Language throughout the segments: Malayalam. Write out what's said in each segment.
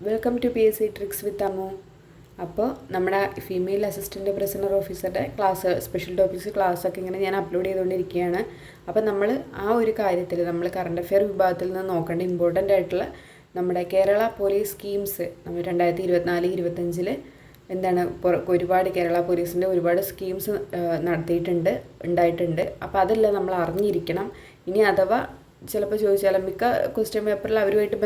വെൽക്കം ടു PSC ട്രിക്സ് വിത്ത് അമ്മു. അപ്പോൾ നമ്മുടെ ഫീമെയിൽ അസിസ്റ്റൻറ്റ് പ്രിസണർ ഓഫീസറുടെ ക്ലാസ് സ്പെഷ്യൽ ടോപ്പിക്സ് ക്ലാസ്സൊക്കെ ഇങ്ങനെ ഞാൻ അപ്ലോഡ് ചെയ്തുകൊണ്ടിരിക്കുകയാണ്. അപ്പോൾ നമ്മൾ ആ ഒരു കാര്യത്തിൽ നമ്മൾ കറണ്ട് അഫെയർ വിഭാഗത്തിൽ നിന്ന് നോക്കേണ്ട ഇമ്പോർട്ടൻ്റ് ആയിട്ടുള്ള നമ്മുടെ കേരള പോലീസ് സ്കീംസ് നമ്മൾ 2024-25 എന്താണ് ഒരുപാട് കേരള പോലീസിൻ്റെ ഒരുപാട് സ്കീംസ് ഉണ്ടായിട്ടുണ്ട്. അപ്പോൾ അതെല്ലാം നമ്മൾ അറിഞ്ഞിരിക്കണം. ഇനി അഥവാ ചിലപ്പോൾ ചോദിച്ചാലും മിക്ക ക്വസ്റ്റ്യൻ പേപ്പറിൽ അവരുമായിട്ട്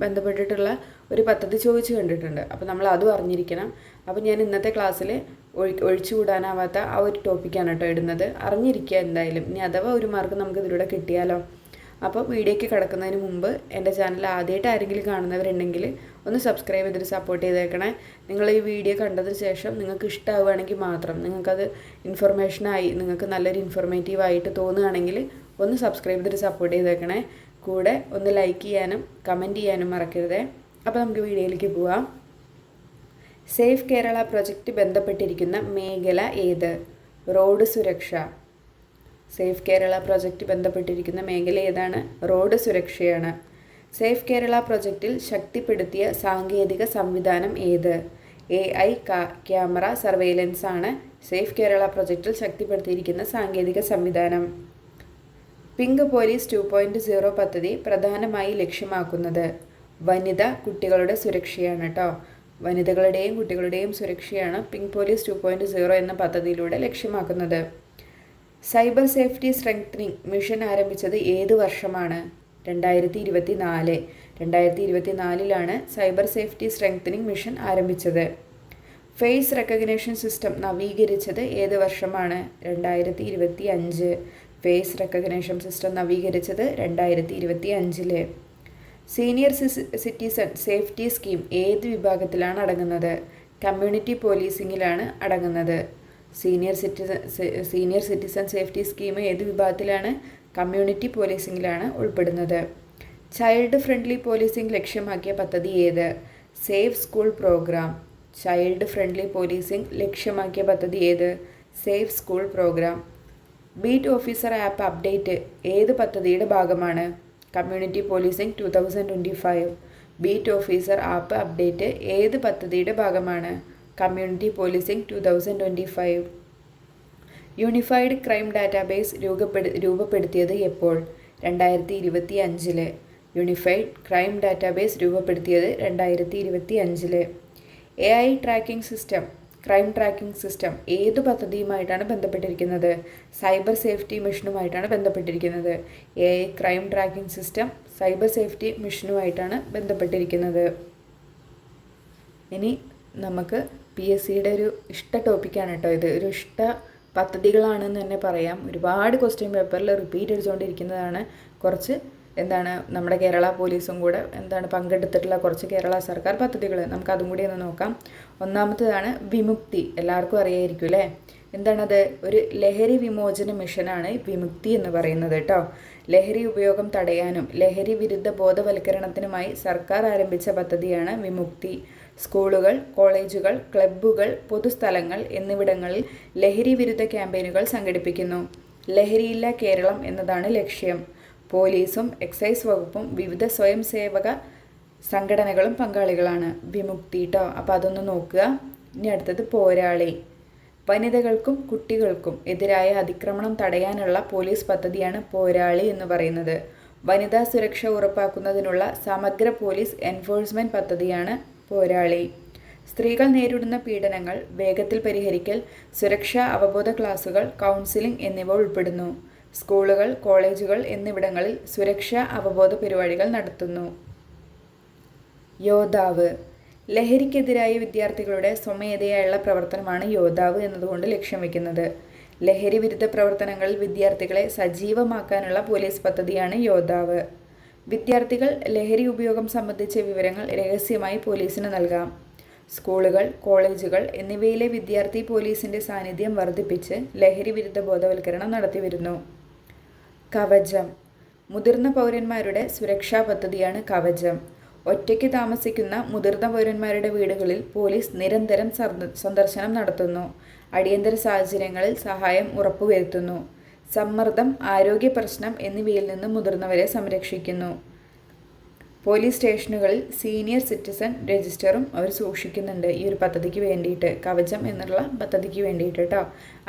ബന്ധപ്പെട്ടിട്ടുള്ള ഒരു പദ്ധതി ചോദിച്ചു കണ്ടിട്ടുണ്ട്. അപ്പോൾ നമ്മൾ അതും അറിഞ്ഞിരിക്കണം. അപ്പോൾ ഞാൻ ഇന്നത്തെ ക്ലാസ്സിൽ ഒഴിച്ചുകൂടാനാവാത്ത ആ ഒരു ടോപ്പിക്കാണ് കേട്ടോ ഇടുന്നത്. അറിഞ്ഞിരിക്കുക എന്തായാലും. ഇനി അഥവാ ഒരു മാർക്ക് നമുക്ക് ഇതിലൂടെ കിട്ടിയാലോ. അപ്പോൾ വീഡിയോയ്ക്ക് കിടക്കുന്നതിന് മുമ്പ് എൻ്റെ ചാനൽ ആദ്യമായിട്ട് ആരെങ്കിലും കാണുന്നവരുണ്ടെങ്കിൽ ഒന്ന് സബ്സ്ക്രൈബ് ചെയ്തിട്ട് സപ്പോർട്ട് ചെയ്തേക്കണേ. നിങ്ങൾ ഈ വീഡിയോ കണ്ടതിന് ശേഷം നിങ്ങൾക്ക് ഇഷ്ടമാവുകയാണെങ്കിൽ മാത്രം, നിങ്ങൾക്കത് നിങ്ങൾക്ക് നല്ലൊരു ഇൻഫോർമേറ്റീവായിട്ട് തോന്നുകയാണെങ്കിൽ ഒന്ന് സബ്സ്ക്രൈബ് ചെയ്തിട്ട് സപ്പോർട്ട് ചെയ്തേക്കണേ. കൂടെ ഒന്ന് ലൈക്ക് ചെയ്യാനും കമൻറ്റ് ചെയ്യാനും മറക്കരുതേ. അപ്പോൾ നമുക്ക് വീഡിയോയിലേക്ക് പോവാം. സേഫ് കേരള പ്രൊജക്റ്റ് ബന്ധപ്പെട്ടിരിക്കുന്ന മേഖല ഏത്? റോഡ് സുരക്ഷ. സേഫ് കേരള പ്രൊജക്റ്റ് ബന്ധപ്പെട്ടിരിക്കുന്ന മേഖല ഏതാണ്? റോഡ് സുരക്ഷയാണ്. സേഫ് കേരള പ്രൊജക്റ്റിൽ ശക്തിപ്പെടുത്തിയ സാങ്കേതിക സംവിധാനം ഏത്? AI ക്യാമറ സർവെയിലൻസ് ആണ് സേഫ് കേരള പ്രൊജക്റ്റിൽ ശക്തിപ്പെടുത്തിയിരിക്കുന്ന സാങ്കേതിക സംവിധാനം. പിങ്ക് പോലീസ് 2.0 പദ്ധതി പ്രധാനമായി ലക്ഷ്യമാക്കുന്നത് കുട്ടികളുടെ സുരക്ഷയാണ് കേട്ടോ. വനിതകളുടെയും കുട്ടികളുടെയും സുരക്ഷയാണ് പിങ്ക് പോലീസ് 2.0 എന്ന പദ്ധതിയിലൂടെ ലക്ഷ്യമാക്കുന്നത്. സൈബർ സേഫ്റ്റി സ്ട്രെങ്തനിങ് മിഷൻ ആരംഭിച്ചത് ഏത് വർഷമാണ്? 2024. 2024 സൈബർ സേഫ്റ്റി സ്ട്രെങ്തനിങ് മിഷൻ ആരംഭിച്ചത്. ഫേസ് റെക്കഗ്നിഷൻ സിസ്റ്റം നവീകരിച്ചത് ഏത് വർഷമാണ്? 2025. ഫേസ് റെക്കഗ്നിഷൻ സിസ്റ്റം നവീകരിച്ചത് 2025. സീനിയർ സിറ്റിസൺ സേഫ്റ്റി സ്കീം ഏത് വിഭാഗത്തിലാണ് അടങ്ങുന്നത്? കമ്മ്യൂണിറ്റി പോലീസിങ്ങിലാണ് അടങ്ങുന്നത്. സീനിയർ സിറ്റിസൺ സേഫ്റ്റി സ്കീം ഏത് വിഭാഗത്തിലാണ്? കമ്മ്യൂണിറ്റി പോലീസിങ്ങിലാണ് ഉൾപ്പെടുന്നത്. ചൈൽഡ് ഫ്രണ്ട്ലി പോലീസിംഗ് ലക്ഷ്യമാക്കിയ പദ്ധതി ഏത്? Safe school programme. Child friendly policing ലക്ഷ്യമാക്കിയ പദ്ധതി ഏത്? Safe school programme. Beat officer app update ഏത് പദ്ധതിയുടെ ഭാഗമാണ്? Community policing 2025. Beat officer app update ഏത് പദ്ധതിയുടെ ഭാഗമാണ്? Community policing 2025. Unified crime database രൂപപ്പെടുത്തിയത് എപ്പോൾ? 2025. യൂണിഫൈഡ് ക്രൈം ഡാറ്റാബേസ് രൂപപ്പെടുത്തിയത് 2025. AI ക്രൈം ട്രാക്കിംഗ് സിസ്റ്റം ഏത് പദ്ധതിയുമായിട്ടാണ് ബന്ധപ്പെട്ടിരിക്കുന്നത്? സൈബർ സേഫ്റ്റി മിഷനുമായിട്ടാണ് ബന്ധപ്പെട്ടിരിക്കുന്നത്. AI crime tracking system cyber safety മിഷനുമായിട്ടാണ് ബന്ധപ്പെട്ടിരിക്കുന്നത്. ഇനി നമുക്ക് PSCയുടെ ഒരു ഇഷ്ട ടോപ്പിക്കാണ് കേട്ടോ ഇത്. ഒരു ഇഷ്ട പദ്ധതികളാണെന്ന് തന്നെ പറയാം. ഒരുപാട് ക്വസ്റ്റ്യൻ പേപ്പറിൽ റിപ്പീറ്റ് അടിച്ചുകൊണ്ടിരിക്കുന്നതാണ്. കുറച്ച് നമ്മുടെ കേരള പോലീസും കൂടെ പങ്കെടുത്തിട്ടുള്ള കുറച്ച് കേരള സർക്കാർ പദ്ധതികൾ. നമുക്ക് അതും കൂടി ഒന്ന് നോക്കാം. ഒന്നാമത്തേതാണ് വിമുക്തി. എല്ലാവർക്കും അറിയായിരിക്കും അല്ലേ? എന്താണത്? ഒരു ലഹരി വിമോചന മിഷനാണ് വിമുക്തി എന്ന് പറയുന്നത് കേട്ടോ. ലഹരി ഉപയോഗം തടയാനും ലഹരി വിരുദ്ധ ബോധവൽക്കരണത്തിനുമായി സർക്കാർ ആരംഭിച്ച പദ്ധതിയാണ് വിമുക്തി. സ്കൂളുകൾ, കോളേജുകൾ, ക്ലബ്ബുകൾ, പൊതുസ്ഥലങ്ങൾ എന്നിവിടങ്ങളിൽ ലഹരി വിരുദ്ധ ക്യാമ്പയിനുകൾ സംഘടിപ്പിക്കുന്നു. ലഹരിയില്ല കേരളം എന്നതാണ് ലക്ഷ്യം. പോലീസും എക്സൈസ് വകുപ്പും വിവിധ സ്വയം സേവക സംഘടനകളും പങ്കാളികളാണ്. വിമുക്തി കേട്ടോ. അപ്പോൾ അതൊന്ന് നോക്കുക. ഇനി അടുത്തത് പോരാളി. വനിതകൾക്കും കുട്ടികൾക്കും എതിരായ അതിക്രമണം തടയാനുള്ള പോലീസ് പദ്ധതിയാണ് പോരാളി എന്ന് പറയുന്നത്. വനിതാ സുരക്ഷ ഉറപ്പാക്കുന്നതിനുള്ള സമഗ്ര പോലീസ് എൻഫോഴ്സ്മെൻറ്റ് പദ്ധതിയാണ് പോരാളി. സ്ത്രീകൾ നേരിടുന്ന പീഡനങ്ങൾ വേഗത്തിൽ പരിഹരിക്കൽ, സുരക്ഷാ അവബോധ ക്ലാസുകൾ, കൗൺസിലിംഗ് എന്നിവ ഉൾപ്പെടുന്നു. സ്കൂളുകൾ, കോളേജുകൾ എന്നിവിടങ്ങളിൽ സുരക്ഷാ അവബോധ പരിപാടികൾ നടത്തുന്നു. യോദ്ധാവ്. ലഹരിക്കെതിരായ വിദ്യാർത്ഥികളുടെ സ്വമേധയായുള്ള പ്രവർത്തനമാണ് യോദ്ധാവ് എന്നതുകൊണ്ട് ലക്ഷ്യം വയ്ക്കുന്നത്. ലഹരി വിരുദ്ധ പ്രവർത്തനങ്ങളിൽ വിദ്യാർത്ഥികളെ സജീവമാക്കാനുള്ള പോലീസ് പദ്ധതിയാണ് യോദ്ധാവ്. വിദ്യാർത്ഥികൾ ലഹരി ഉപയോഗം സംബന്ധിച്ച വിവരങ്ങൾ രഹസ്യമായി പോലീസിന് നൽകാം. സ്കൂളുകൾ, കോളേജുകൾ എന്നിവയിലെ വിദ്യാർത്ഥി പോലീസിൻ്റെ സാന്നിധ്യം വർദ്ധിപ്പിച്ച് ലഹരി വിരുദ്ധ ബോധവൽക്കരണം നടത്തിവരുന്നു. കവചം. മുതിർന്ന പൗരന്മാരുടെ സുരക്ഷാ പദ്ധതിയാണ് കവചം. ഒറ്റയ്ക്ക് താമസിക്കുന്ന മുതിർന്ന പൗരന്മാരുടെ വീടുകളിൽ പോലീസ് നിരന്തരം സന്ദർശനം നടത്തുന്നു. അടിയന്തര സാഹചര്യങ്ങളിൽ സഹായം ഉറപ്പുവരുത്തുന്നു. സമ്മർദ്ദം, ആരോഗ്യ പ്രശ്നം എന്നിവയിൽ നിന്ന് മുതിർന്നവരെ സംരക്ഷിക്കുന്നു. പോലീസ് സ്റ്റേഷനുകളിൽ സീനിയർ സിറ്റിസൺ രജിസ്റ്ററും അവർ സൂക്ഷിക്കുന്നുണ്ട് ഈ ഒരു പദ്ധതിക്ക് വേണ്ടിയിട്ട്, കവചം എന്നുള്ള പദ്ധതിക്ക് വേണ്ടിയിട്ട് കേട്ടോ.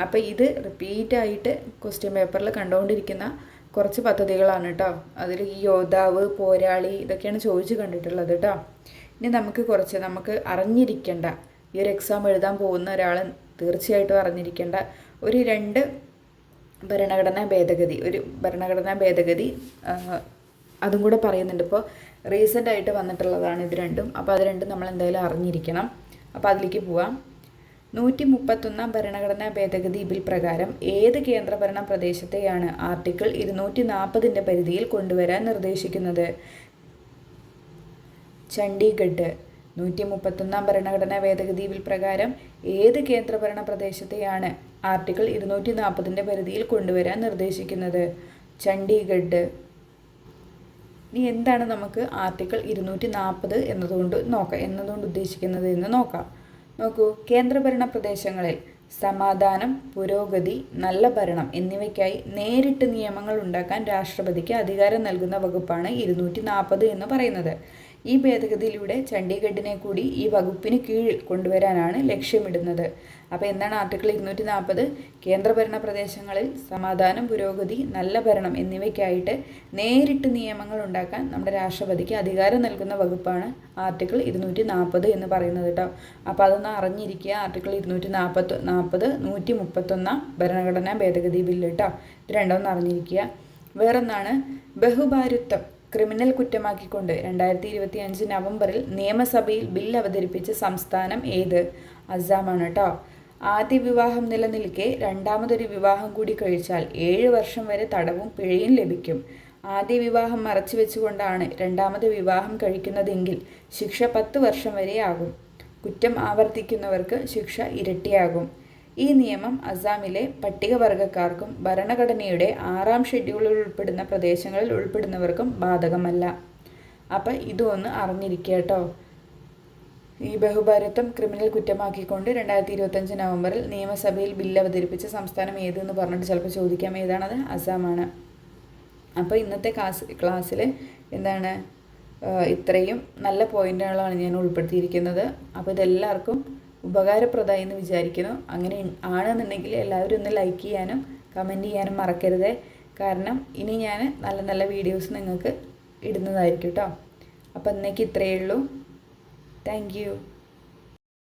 അപ്പോൾ ഇത് റിപ്പീറ്റായിട്ട് ക്വസ്റ്റ്യൻ പേപ്പറിൽ കണ്ടുകൊണ്ടിരിക്കുന്ന കുറച്ച് പദ്ധതികളാണ് കേട്ടോ. അതിൽ ഈ യോദ്ധാവ്, പോരാളി ഇതൊക്കെയാണ് ചോദിച്ച് കണ്ടിട്ടുള്ളത് കേട്ടോ. ഇനി നമുക്ക് അറിഞ്ഞിരിക്കേണ്ട, ഈ ഒരു എക്സാം എഴുതാൻ പോകുന്ന ഒരാൾ തീർച്ചയായിട്ടും അറിഞ്ഞിരിക്കേണ്ട ഒരു 2 ഭരണഘടനാ ഭേദഗതി അതും കൂടെ പറയുന്നുണ്ട്. ഇപ്പോൾ റീസെൻ്റ് ആയിട്ട് വന്നിട്ടുള്ളതാണ് ഇത് രണ്ടും. അപ്പോൾ അത് രണ്ടും നമ്മൾ എന്തായാലും അറിഞ്ഞിരിക്കണം. അപ്പോൾ അതിലേക്ക് പോവാം. 131 ഭരണഘടനാ ഭേദഗതി ബിൽ പ്രകാരം ഏത് കേന്ദ്രഭരണ പ്രദേശത്തെയാണ് ആർട്ടിക്കിൾ 240 പരിധിയിൽ കൊണ്ടുവരാൻ നിർദ്ദേശിക്കുന്നത്? ചണ്ഡീഗഡ്. 131 ഭരണഘടനാ ഭേദഗതി ബിൽ പ്രകാരം ഏത് കേന്ദ്രഭരണ പ്രദേശത്തെയാണ് ആർട്ടിക്കിൾ 240 പരിധിയിൽ കൊണ്ടുവരാൻ നിർദ്ദേശിക്കുന്നത്? ചണ്ഡീഗഡ്. ഇനി എന്താണ് നമുക്ക് ആർട്ടിക്കിൾ 240 എന്നതുകൊണ്ട് ഉദ്ദേശിക്കുന്നത് എന്ന് നോക്കാം. നോക്കൂ, കേന്ദ്രഭരണ പ്രദേശങ്ങളിൽ സമാധാനം, പുരോഗതി, നല്ല ഭരണം എന്നിവയ്ക്കായി നേരിട്ട് നിയമങ്ങൾ ഉണ്ടാക്കാൻ രാഷ്ട്രപതിക്ക് അധികാരം നൽകുന്ന വകുപ്പാണ് 240 എന്ന് പറയുന്നത്. ഈ ഭേദഗതിയിലൂടെ ചണ്ഡീഗഡിനെ കൂടി ഈ വകുപ്പിന് കീഴിൽ കൊണ്ടുവരാനാണ് ലക്ഷ്യമിടുന്നത്. അപ്പോൾ എന്താണ് ആർട്ടിക്കിൾ 240? കേന്ദ്രഭരണ പ്രദേശങ്ങളിൽ സമാധാനം, പുരോഗതി, നല്ല ഭരണം എന്നിവയ്ക്കായിട്ട് നേരിട്ട് നിയമങ്ങൾ ഉണ്ടാക്കാൻ നമ്മുടെ രാഷ്ട്രപതിക്ക് അധികാരം നൽകുന്ന വകുപ്പാണ് ആർട്ടിക്കിൾ 240 എന്ന് പറയുന്നത് കേട്ടോ. അപ്പോൾ അതൊന്ന് അറിഞ്ഞിരിക്കുക. ആർട്ടിക്കിൾ 240, 131 ഭരണഘടനാ ഭേദഗതി ബില്ല് കേട്ടോ. ഇത് രണ്ടൊന്ന് അറിഞ്ഞിരിക്കുക. വേറൊന്നാണ് ബഹുഭാരുത്വം ക്രിമിനൽ കുറ്റമാക്കിക്കൊണ്ട് 2025 നവംബറിൽ നിയമസഭയിൽ ബിൽ അവതരിപ്പിച്ച സംസ്ഥാനം ഏത്? അസാമാണ് കേട്ടോ. ആദ്യ വിവാഹം നിലനിൽക്കെ രണ്ടാമതൊരു വിവാഹം കൂടി കഴിച്ചാൽ 7 വർഷം വരെ തടവും പിഴയും ലഭിക്കും. ആദ്യ വിവാഹം മറച്ചു വെച്ചുകൊണ്ടാണ് രണ്ടാമത് വിവാഹം കഴിക്കുന്നതെങ്കിൽ ശിക്ഷ 10 വർഷം വരെ ആകും. കുറ്റം ആവർത്തിക്കുന്നവർക്ക് ശിക്ഷ ഇരട്ടിയാകും. ഈ നിയമം അസാമിലെ പട്ടികവർഗക്കാർക്കും ഭരണഘടനയുടെ 6ാം ഷെഡ്യൂളിൽ ഉൾപ്പെടുന്ന പ്രദേശങ്ങളിൽ ഉൾപ്പെടുന്നവർക്കും ബാധകമല്ല. അപ്പം ഇതൊന്ന് അറിഞ്ഞിരിക്കുക കേട്ടോ. ഈ ബഹുഭാരത്വം ക്രിമിനൽ കുറ്റമാക്കിക്കൊണ്ട് 2025 നവംബറിൽ നിയമസഭയിൽ ബില്ല് അവതരിപ്പിച്ച സംസ്ഥാനം ഏതെന്ന് പറഞ്ഞിട്ട് ചിലപ്പോൾ ചോദിക്കാം. ഏതാണത്? അസാമാണ്. അപ്പോൾ ഇന്നത്തെ ക്ലാസ്സിൽ എന്താണ് ഇത്രയും നല്ല പോയിന്റുകളാണ് ഞാൻ ഉൾപ്പെടുത്തിയിരിക്കുന്നത്. അപ്പോൾ ഇതെല്ലാവർക്കും ഉപകാരപ്രദമായി എന്ന് വിചാരിക്കുന്നു. അങ്ങനെ ആണെന്നുണ്ടെങ്കിൽ എല്ലാവരും ഒന്ന് ലൈക്ക് ചെയ്യാനും കമൻറ്റ് ചെയ്യാനും മറക്കരുത്. കാരണം ഇനി ഞാൻ നല്ല നല്ല വീഡിയോസ് നിങ്ങൾക്ക് ഇടുന്നതായിരിക്കും കേട്ടോ. അപ്പോൾ ഇന്നേക്ക് ഇത്രയേ ഉള്ളൂ. Thank you.